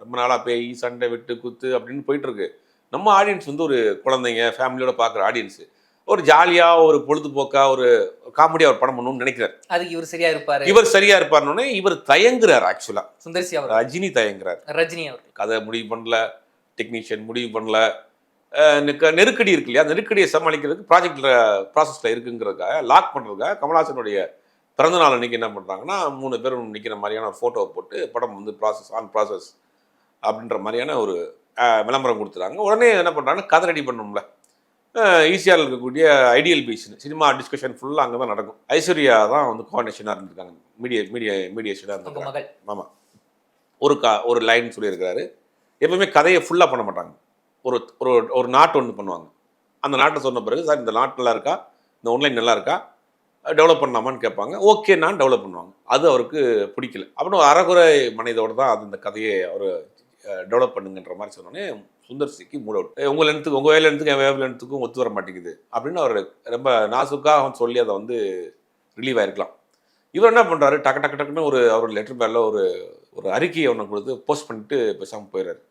ரொம்ப நாளாக பேய் சண்டை வெட்டு குத்து அப்படின்னு போயிட்டு இருக்கு. நம்ம ஆடியன்ஸ் வந்து ஒரு குழந்தைங்க ஃபேமிலியோட பார்க்குற ஆடியன்ஸு ஒரு ஜாலியாக ஒரு பொழுதுபோக்கா ஒரு காமெடியாக ஒரு படம் பண்ணணும்னு நினைக்கிறார். அதுக்கு இவர் சரியா இருப்பாரு. இவர் சரியா இருப்பார்னோடனே இவர் தயங்குறார். ஆக்சுவலா சுந்தர்சி அவர் ரஜினி தயங்குறார். ரஜினி அவர் கதை முடிவு பண்ணல, டெக்னீஷியன் முடிவு பண்ணல, நெருக்கடி இருக்கு இல்லையா, நெருக்கடியை சமாளிக்கிறதுக்கு ப்ராஜெக்ட்ல ப்ராசஸில் இருக்குங்கிறதுக்காக லாக் பண்ணுறதுக்காக கமல்ஹாசனுடைய பிறந்தநாள் அன்னைக்கு என்ன பண்ணுறாங்கன்னா 3 பேரும் நிற்கிற மாதிரியான ஒரு ஃபோட்டோவை போட்டு படம் வந்து ப்ராசஸ் அப்படின்ற மாதிரியான ஒரு விளம்பரம் கொடுத்துறாங்க. உடனே என்ன பண்ணுறாங்கன்னா கதை ரெடி பண்ணணும்ல, ஈஸியாக இருக்கக்கூடிய ஐடியல் பீச்னு சினிமா டிஸ்கஷன் ஃபுல்லாக அங்கே தான் நடக்கும். ஐஸ்வர்யா தான் வந்து கோஆர்டினேஷனாக இருந்திருக்காங்க, மீடியேஷனாக இருந்திருக்காங்க. ஆமாம், ஒரு லைன் சொல்லியிருக்கிறாரு. எப்பவுமே கதையை ஃபுல்லாக பண்ண மாட்டாங்க. ஒரு ஒரு ஒரு நாட்டு ஒன்று பண்ணுவாங்க. அந்த நாட்டை சொன்ன பிறகு சார் இந்த நாட்டு நல்லா இருக்கா, இந்த ஒன்லைன் நல்லா இருக்கா, டெவலப் பண்ணலாமான்னு கேட்பாங்க. ஓகே நான் டெவலப் பண்ணுவாங்க. அது அவருக்கு பிடிக்கல. அப்புறம் அறகுறை மனிதோடு தான் அது இந்த கதையை அவர் டெவலப் பண்ணுங்கன்ற மாதிரி சொன்னோன்னே சுந்தர்சிக்கு மூட் அவுட். உங்கள் லென்த்துக்கு உங்கள் வேலை லென்த்துக்கு என் வேலை லென்த்துக்கும் ஒத்து வர மாட்டேங்குது அப்படின்னு அவர் ரொம்ப நாசுக்காக சொல்லி அதை வந்து ரிலீவ் ஆகிருக்கலாம். இவர் என்ன பண்ணுறாரு, டக்கு டக்குன்னு ஒரு அவர் லெட்டர் பேரில் ஒரு அறிக்கையை ஒன்று கொடுத்து போஸ்ட் பண்ணிட்டு பேசாமல் போயிடுறாரு.